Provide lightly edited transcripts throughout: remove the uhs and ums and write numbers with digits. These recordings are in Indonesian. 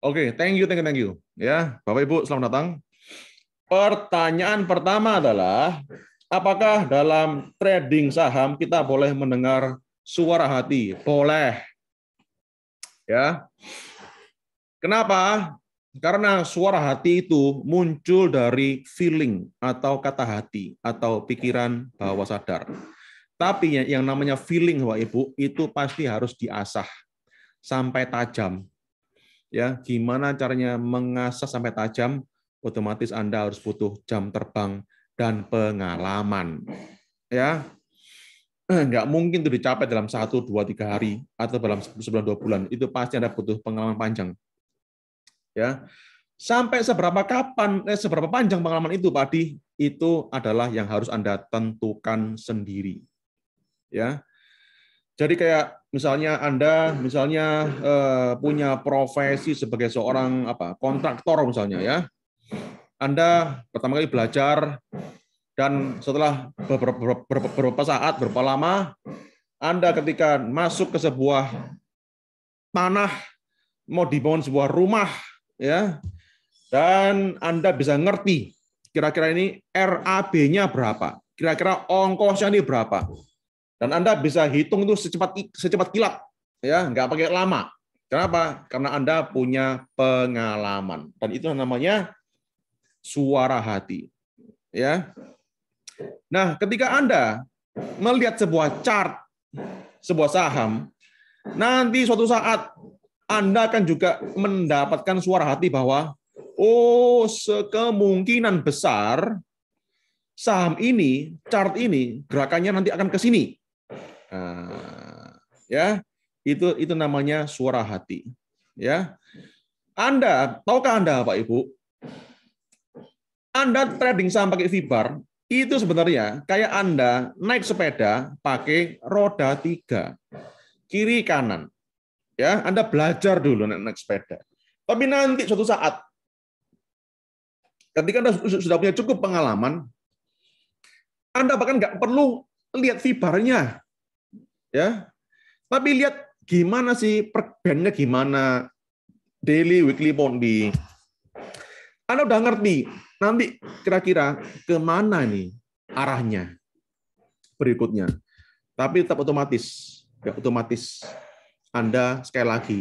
Oke, thank you, thank you. Ya, Bapak Ibu, selamat datang. Pertanyaan pertama adalah, apakah dalam trading saham kita boleh mendengar suara hati? Boleh. Ya. Kenapa? Karena suara hati itu muncul dari feeling atau kata hati atau pikiran bawah sadar. Tapi yang namanya feeling, Bapak Ibu, itu pasti harus diasah sampai tajam. Ya, gimana caranya mengasah sampai tajam? Otomatis Anda harus butuh jam terbang dan pengalaman. Ya, nggak mungkin itu dicapai dalam 1, 2, 3 hari atau dalam sebulan 2 bulan. Itu pasti Anda butuh pengalaman panjang. Ya, sampai seberapa panjang pengalaman itu, Pak Adi? Itu adalah yang harus Anda tentukan sendiri. Ya, jadi kayak misalnya Anda punya profesi sebagai seorang kontraktor misalnya ya. Anda pertama kali belajar dan setelah beberapa saat, berapa lama Anda ketika masuk ke sebuah tanah mau dibangun sebuah rumah ya. Dan Anda bisa ngerti kira-kira ini RAB-nya berapa? Kira-kira ongkosnya ini berapa? Dan Anda bisa hitung itu secepat kilat, ya, nggak pakai lama. Kenapa? Karena Anda punya pengalaman. Dan itu namanya suara hati. Ya. Nah, ketika Anda melihat sebuah chart, sebuah saham, nanti suatu saat Anda akan juga mendapatkan suara hati bahwa, oh, sekemungkinan besar saham ini, chart ini, gerakannya nanti akan ke sini. Nah, ya, itu namanya suara hati. Ya, tahukah Anda, Pak Ibu, Anda trading saham pakai VBAR itu sebenarnya kayak Anda naik sepeda pakai roda 3, kiri kanan. Ya, Anda belajar dulu naik sepeda. Tapi nanti suatu saat, ketika Anda sudah punya cukup pengalaman, Anda bahkan nggak perlu lihat VBAR-nya. Ya, tapi lihat gimana sih perbandingannya, gimana daily, weekly, monthly. Anda udah ngerti nanti kira-kira kemana nih arahnya berikutnya. Tapi tetap otomatis Anda sekali lagi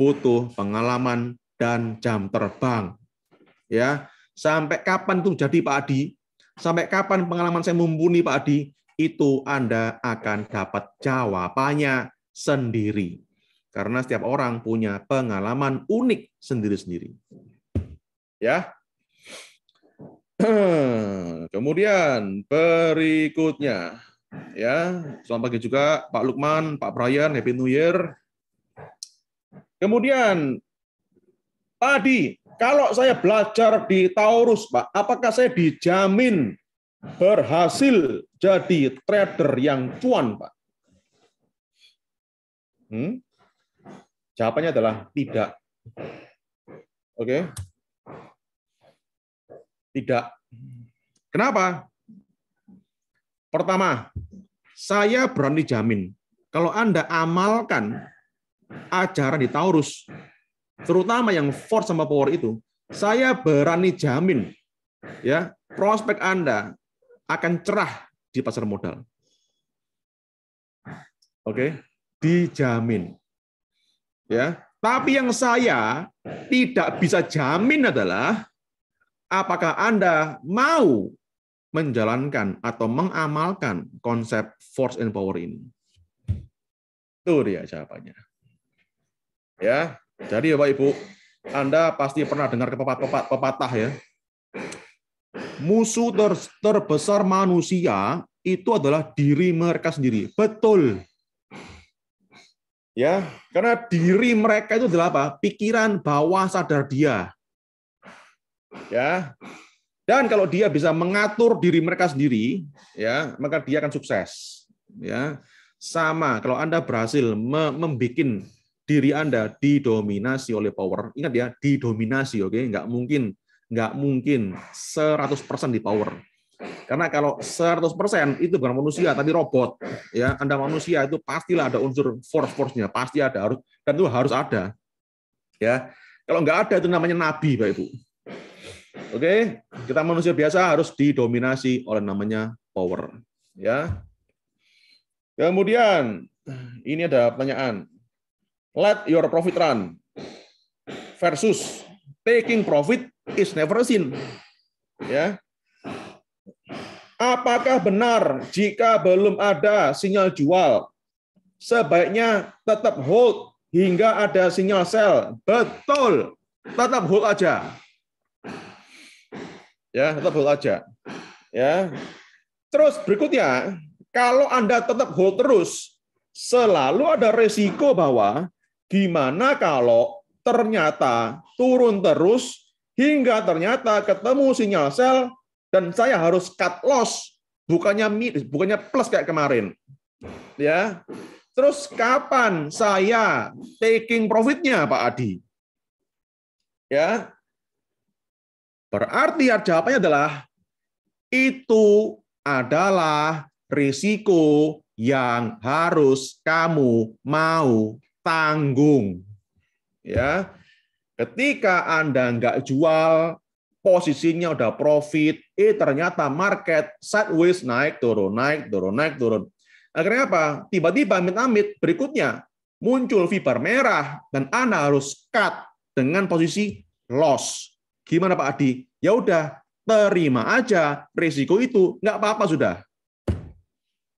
butuh pengalaman dan jam terbang. Ya, sampai kapan tuh jadi Pak Adi? Sampai kapan pengalaman saya mumpuni Pak Adi? Itu Anda akan dapat jawabannya sendiri. Karena setiap orang punya pengalaman unik sendiri-sendiri. Ya. Kemudian berikutnya, ya, selamat pagi juga Pak Lukman, Pak Brian, Happy New Year. Kemudian, Pak Adi, kalau saya belajar di Taurus, Pak, apakah saya dijamin berhasil jadi trader yang cuan, Pak? Jawabannya adalah tidak. Oke. Tidak. Kenapa? Pertama, saya berani jamin kalau Anda amalkan ajaran di Taurus, terutama yang force sama power itu, saya berani jamin ya, prospek Anda akan cerah di pasar modal. Oke, dijamin. Ya, tapi yang saya tidak bisa jamin adalah apakah Anda mau menjalankan atau mengamalkan konsep force and power ini. Itu dia jawabannya. Ya, jadi Bapak Ibu, Anda pasti pernah dengar pepatah ya. Musuh terbesar manusia itu adalah diri mereka sendiri. Betul. Ya, karena diri mereka itu adalah apa? Pikiran bawah sadar dia. Ya. Dan kalau dia bisa mengatur diri mereka sendiri, ya, maka dia akan sukses. Ya. Sama kalau Anda berhasil membuat diri Anda didominasi oleh power. Ingat ya, didominasi, oke? Nggak mungkin 100% di power. Karena kalau 100% itu bukan manusia tapi robot, ya. Anda manusia itu pastilah ada unsur force-nya, pasti ada, dan itu harus ada. Ya. Kalau nggak ada itu namanya nabi, Pak Ibu. Oke, kita manusia biasa harus didominasi oleh namanya power. Ya. Kemudian ini ada pertanyaan. Let your profit run versus taking profit is never a sin. Ya. Apakah benar jika belum ada sinyal jual, sebaiknya tetap hold hingga ada sinyal sell? Betul, tetap hold aja. Ya, tetap hold aja. Ya. Terus berikutnya, kalau Anda tetap hold terus, selalu ada resiko bahwa gimana kalau ternyata turun terus hingga ternyata ketemu sinyal sell dan saya harus cut loss, bukannya plus kayak kemarin. Ya. Terus kapan saya taking profitnya, Pak Adi? Ya. Berarti jawabannya adalah itu adalah risiko yang harus kamu mau tanggung. Ya. Ketika Anda nggak jual, posisinya udah profit, ternyata market sideways naik turun, naik turun, naik turun. Akhirnya apa? Tiba-tiba amit-amit berikutnya muncul fiber merah dan Anda harus cut dengan posisi loss. Gimana Pak Adi? Ya udah, terima aja risiko itu, nggak apa-apa sudah.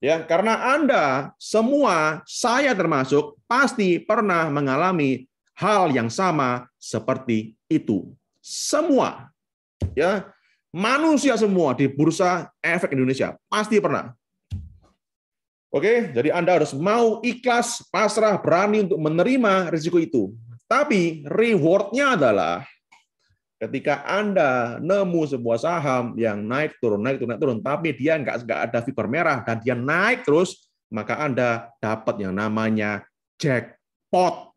Ya, karena Anda semua, saya termasuk, pasti pernah mengalami hal yang sama seperti itu. Semua. Ya, manusia semua di Bursa Efek Indonesia pasti pernah. Oke, jadi Anda harus mau ikhlas, pasrah, berani untuk menerima risiko itu. Tapi reward-nya adalah ketika Anda nemu sebuah saham yang naik turun, tapi dia nggak ada fiber merah dan dia naik terus, maka Anda dapat yang namanya jackpot.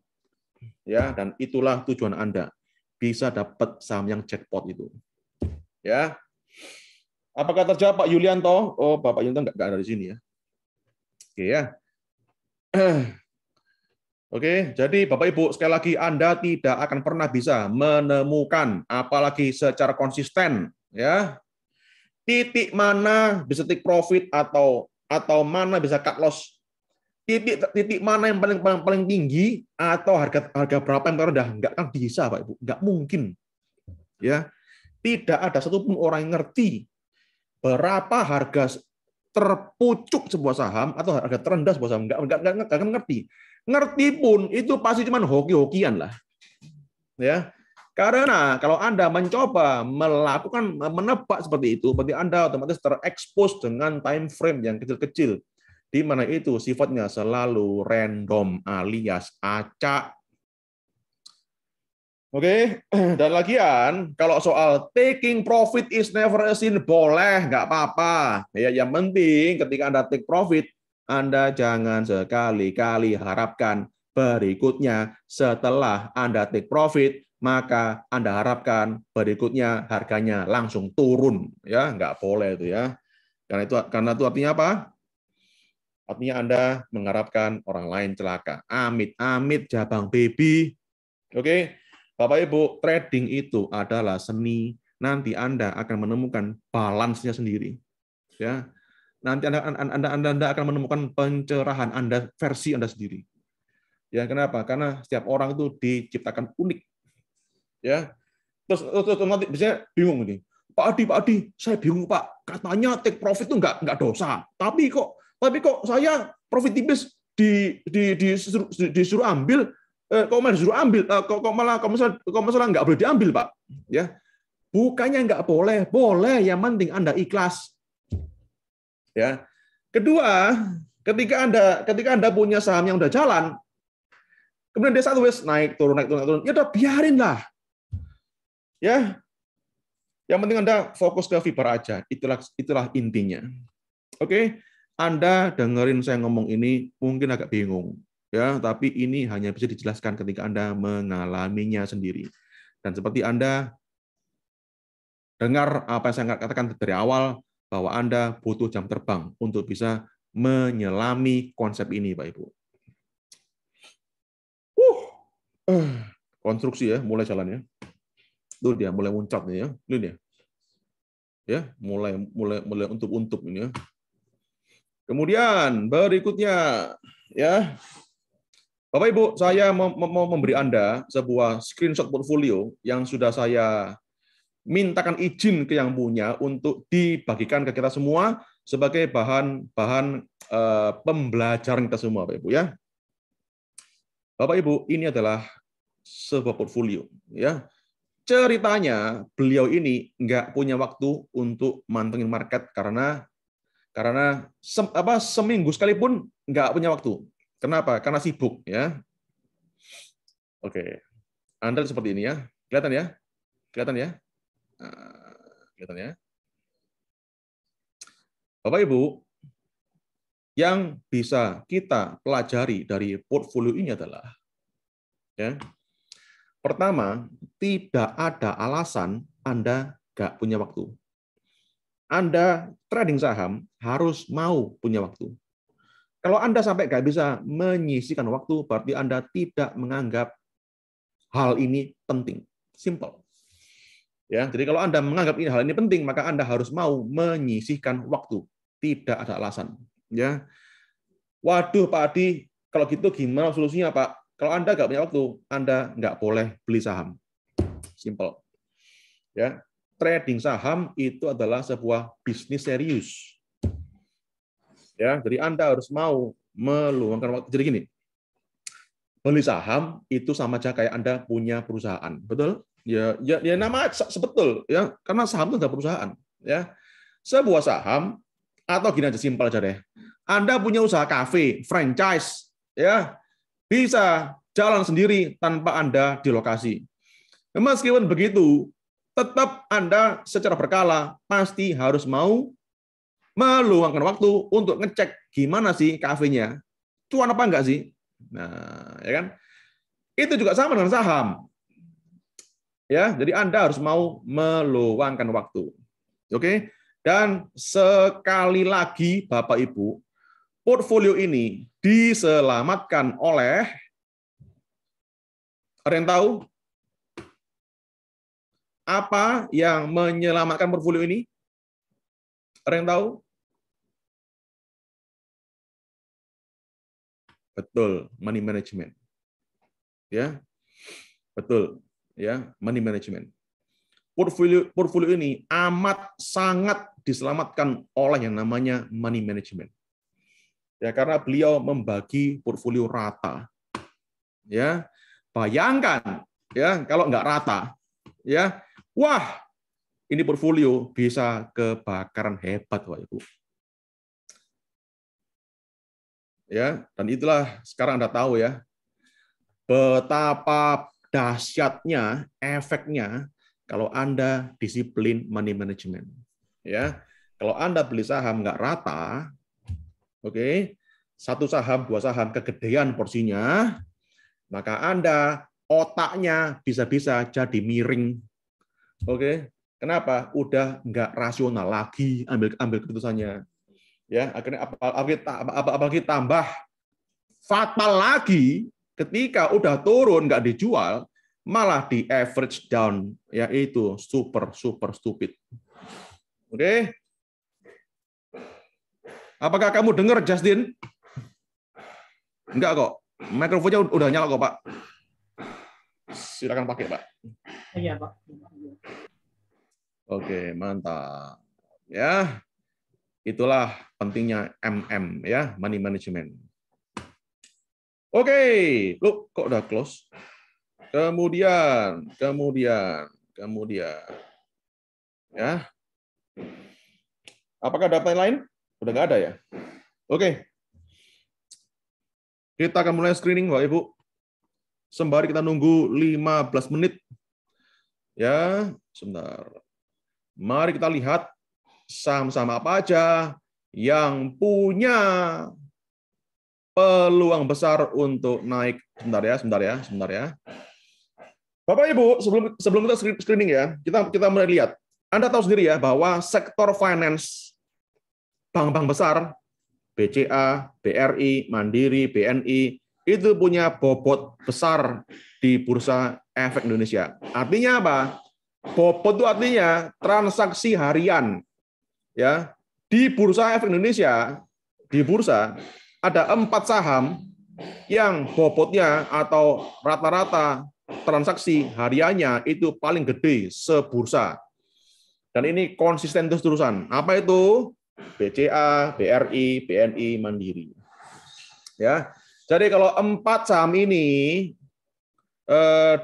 Ya, dan itulah tujuan Anda. Bisa dapat saham yang jackpot itu. Ya. Apakah terjawab Pak Yulianto? Oh, Bapak Yulianto nggak ada di sini ya. Oke ya. Oke, jadi Bapak Ibu, sekali lagi Anda tidak akan pernah bisa menemukan, apalagi secara konsisten, ya, titik mana bisa take profit atau mana bisa cut loss, titik mana yang paling tinggi atau harga berapa yang terendah, nggak akan bisa Pak Ibu, nggak mungkin, ya, tidak ada satupun orang yang ngerti berapa harga terpucuk sebuah saham atau harga terendah sebuah saham, nggak akan ngerti. Ngerti pun itu pasti cuma hoki-hokian lah, ya. Karena kalau Anda mencoba melakukan menebak seperti itu, berarti Anda otomatis terekspos dengan time frame yang kecil-kecil, di mana itu sifatnya selalu random alias acak. Oke, dan lagian kalau soal taking profit is never a sin, boleh, nggak apa-apa. Ya, yang penting ketika Anda take profit, Anda jangan sekali-kali harapkan berikutnya setelah Anda take profit, maka Anda harapkan berikutnya harganya langsung turun. Ya, nggak boleh itu ya. Karena itu artinya apa? Artinya Anda mengharapkan orang lain celaka. Amit-amit jabang baby. Oke. Bapak Ibu, trading itu adalah seni. Nanti Anda akan menemukan balance-nya sendiri. Ya. Nanti Anda akan menemukan pencerahan Anda, versi Anda sendiri. Ya, kenapa? Karena setiap orang itu diciptakan unik. Ya. Terus nanti biasanya bingung ini. Pak Adi, saya bingung Pak. Katanya take profit itu nggak dosa. Tapi kok saya profit tipis disuruh ambil, kok malah disuruh ambil, kok masalah nggak boleh diambil Pak. Ya, bukannya nggak boleh, boleh. Yang penting Anda ikhlas. Ya. Kedua, ketika Anda punya saham yang udah jalan, kemudian dia sideways naik turun, ya udah biarin lah. Ya, yang penting Anda fokus ke fiber aja. Itulah intinya. Oke, Anda dengerin saya ngomong ini mungkin agak bingung. Ya, tapi ini hanya bisa dijelaskan ketika Anda mengalaminya sendiri. Dan seperti Anda dengar apa yang saya katakan dari awal, bahwa Anda butuh jam terbang untuk bisa menyelami konsep ini, Pak Ibu. Konstruksi ya, mulai jalannya. Tuh dia mulai muncrat nih ya. Ini dia. Ya, mulai untuk ini ya. Kemudian berikutnya ya. Bapak Ibu, saya mau memberi Anda sebuah screenshot portfolio yang sudah saya mintakan izin ke yang punya untuk dibagikan ke kita semua sebagai bahan pembelajaran kita semua, Bapak Ibu ya. Bapak Ibu, ini adalah sebuah portfolio ya. Ceritanya beliau ini nggak punya waktu untuk mantengin market karena seminggu sekalipun nggak punya waktu. Kenapa? Karena sibuk ya. Oke, Anda seperti ini ya, kelihatan ya, kelihatan ya, kelihatan ya. Bapak Ibu, yang bisa kita pelajari dari portfolio ini adalah ya. Pertama, tidak ada alasan Anda nggak punya waktu. Anda trading saham harus mau punya waktu. Kalau Anda sampai nggak bisa menyisihkan waktu, berarti Anda tidak menganggap hal ini penting. Simple. Ya, jadi kalau Anda menganggap hal ini penting, maka Anda harus mau menyisihkan waktu. Tidak ada alasan. Ya, waduh Pak Adi, kalau gitu gimana solusinya Pak? Kalau Anda nggak punya waktu, Anda nggak boleh beli saham. Simple. Ya, trading saham itu adalah sebuah bisnis serius. Ya, jadi Anda harus mau meluangkan waktu. Jadi gini, beli saham itu sama aja kayak Anda punya perusahaan, betul? Ya nama sebetul ya, karena saham itu adalah perusahaan. Ya, sebuah saham atau gini aja simpel aja deh. Anda punya usaha kafe, franchise, ya. Bisa jalan sendiri tanpa Anda di lokasi. Meskipun begitu, tetap Anda secara berkala pasti harus mau meluangkan waktu untuk ngecek gimana sih kafenya, cuan apa enggak sih. Nah, ya kan? Itu juga sama dengan saham. Ya, jadi Anda harus mau meluangkan waktu. Oke? Dan sekali lagi Bapak Ibu, portfolio ini diselamatkan oleh, ada yang tahu apa yang menyelamatkan portfolio ini? Ada yang tahu? Betul, money management. Ya. Betul, ya, money management. Portfolio ini amat sangat diselamatkan oleh yang namanya money management. Ya, karena beliau membagi portfolio rata. Ya, bayangkan ya kalau nggak rata, ya, wah, ini portfolio bisa kebakaran hebat, Bapak Ibu. Ya, dan itulah sekarang Anda tahu ya betapa dahsyatnya efeknya kalau Anda disiplin money management. Ya, kalau Anda beli saham nggak rata, oke, satu saham, dua saham, kegedean porsinya, maka Anda otaknya bisa-bisa jadi miring. Oke, kenapa? Udah nggak rasional lagi ambil keputusannya. Ya, akhirnya apalagi tambah fatal lagi ketika udah turun nggak dijual, malah di average down, yaitu super stupid. Oke? Apakah kamu dengar, Justin? Enggak kok. Mikrofonnya udah nyala kok, Pak. Silakan pakai, Pak. Iya, Pak. Oke, mantap. Ya, itulah pentingnya MM, ya, money management. Oke, loh, kok udah close? Kemudian, ya. Apakah ada pertanyaan lain? Udah nggak ada ya? Oke. Kita akan mulai screening, Bapak Ibu. Sembari kita nunggu 15 menit. Ya, sebentar. Mari kita lihat saham-saham apa aja yang punya peluang besar untuk naik. Sebentar ya. Bapak Ibu, sebelum kita screening ya, kita mulai lihat. Anda tahu sendiri ya bahwa sektor finance bank-bank besar, BCA, BRI, Mandiri, BNI, itu punya bobot besar di Bursa Efek Indonesia. Artinya apa? Bobot itu artinya transaksi harian. Ya, di Bursa Efek Indonesia, di bursa ada 4 saham yang bobotnya atau rata-rata transaksi hariannya itu paling gede sebursa. Dan ini konsisten terus-terusan. Apa itu? BCA, BRI, BNI, Mandiri. Ya. Jadi kalau 4 saham ini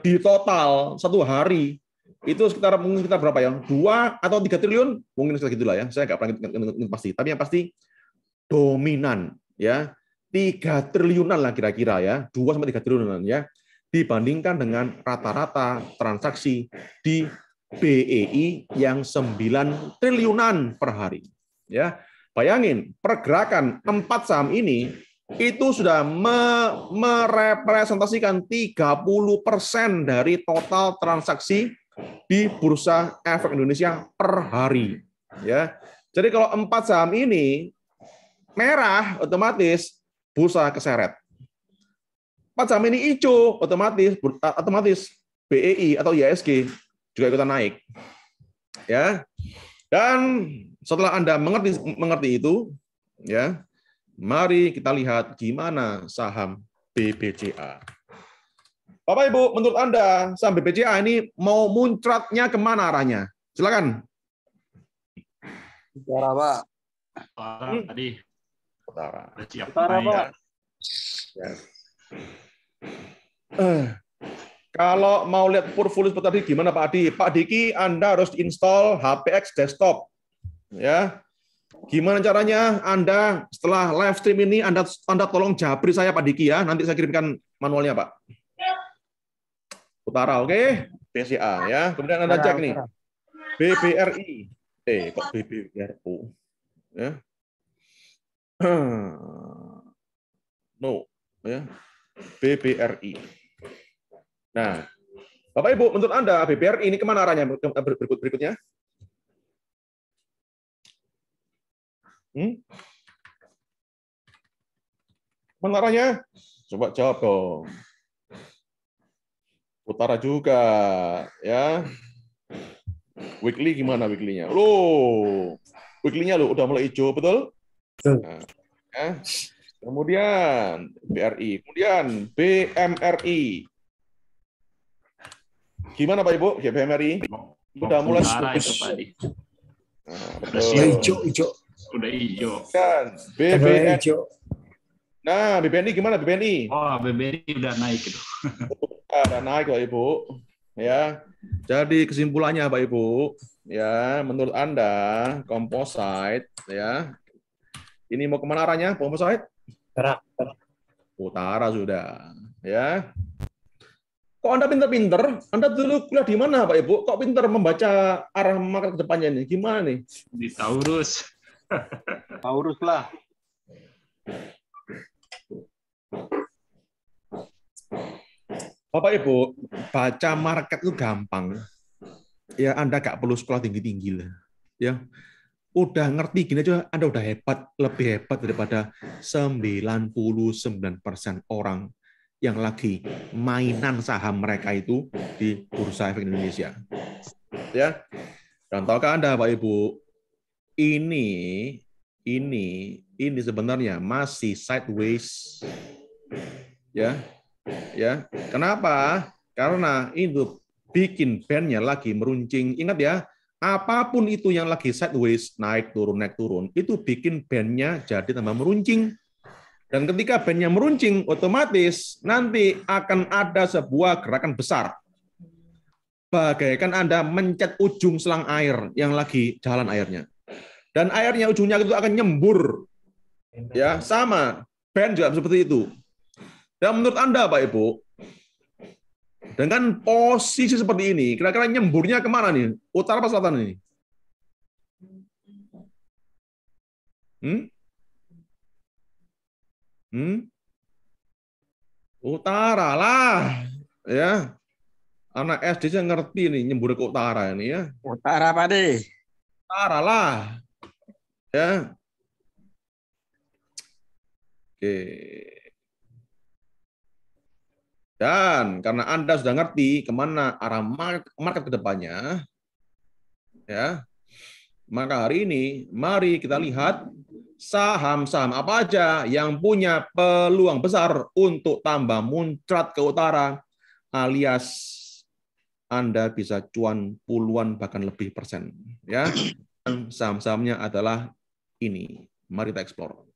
di total satu hari itu sekitar mungkin kita berapa ya? 2 atau 3 triliun? Mungkin sekitar gitulah ya. Saya nggak pernah pasti. Tapi yang pasti dominan ya. 3 triliunan lah kira-kira ya. 2 sampai 3 triliunan ya. Dibandingkan dengan rata-rata transaksi di BEI yang 9 triliunan per hari. Ya, bayangin pergerakan 4 saham ini itu sudah merepresentasikan 30% dari total transaksi di Bursa Efek Indonesia per hari. Ya, jadi kalau 4 saham ini merah, otomatis bursa keseret. 4 saham ini hijau, otomatis BEI atau IHSG juga ikutan naik. Ya. Dan setelah Anda mengerti itu, ya, mari kita lihat gimana saham BBCA. Bapak Ibu, menurut Anda saham BBCA ini mau muncratnya kemana arahnya? Silakan. Utara, Pak. Tadi. Utara. Utara, Pak. Ya. Kalau mau lihat portfolio seperti tadi gimana Pak Adi? Pak Diki, Anda harus install HPX Desktop. Ya. Gimana caranya? Anda setelah live stream ini Anda tolong japri saya Pak Diki ya. Nanti saya kirimkan manualnya Pak. Utara, oke? BCA ya. Kemudian Anda cek nih. BBRI. Kok BBRO? Ya. No, ya. BBRI. Nah, Bapak Ibu, menurut Anda BBRI ini kemana arahnya berikutnya? Kemana arahnya? Coba jawab dong. Utara juga, ya. Weekly gimana weekly-nya? Loh, weekly-nya loh udah mulai hijau, betul? Nah, ya. Kemudian BRI, kemudian BMRI. Gimana Pak Ibu? BMRI udah mulai itu tadi. Udah hijau. Udah hijau. Dan BBN. Nah, BBNI gimana BBNI? Oh, BBNI udah naik itu. Udah naik Pak Ibu. Ya. Jadi kesimpulannya Pak Ibu, ya, menurut Anda composite ya. Ini mau kemana arahnya composite? Utara sudah, ya. Kok Anda pinter-pinter? Anda dulu kuliah di mana, Pak Ibu? Kok pinter membaca arah market ke depannya ini? Gimana nih? Di Taurus. Taurus lah. Bapak Ibu, baca market itu gampang. Ya, Anda nggak perlu sekolah tinggi-tinggi lah. Ya, udah ngerti gini aja, Anda udah hebat, lebih hebat daripada 99% orang yang lagi mainan saham mereka itu di Bursa Efek Indonesia. Ya. Dan tahukah Anda Pak Ibu, ini sebenarnya masih sideways. Ya. Ya. Kenapa? Karena itu bikin band-nya lagi meruncing. Ingat ya, apapun itu yang lagi sideways, naik turun, itu bikin band-nya jadi tambah meruncing. Dan ketika band-nya meruncing, otomatis nanti akan ada sebuah gerakan besar. Bagaikan Anda mencet ujung selang air yang lagi jalan airnya. Dan airnya ujungnya itu akan nyembur. Ya, sama. Band juga seperti itu. Dan menurut Anda, Pak Ibu, dengan posisi seperti ini, kira-kira nyemburnya kemana nih? Utara atau selatan ini? Utara lah, ya. Anak SD saya ngerti nih nyembur ke utara ini ya. Utara, Pak De. Utara lah, ya. Oke. Dan karena Anda sudah ngerti kemana arah market ke depannya, ya, maka hari ini mari kita lihat saham-saham apa aja yang punya peluang besar untuk tambah muncrat ke utara, alias Anda bisa cuan puluhan bahkan lebih persen. Ya, saham-sahamnya adalah ini. Mari kita explore.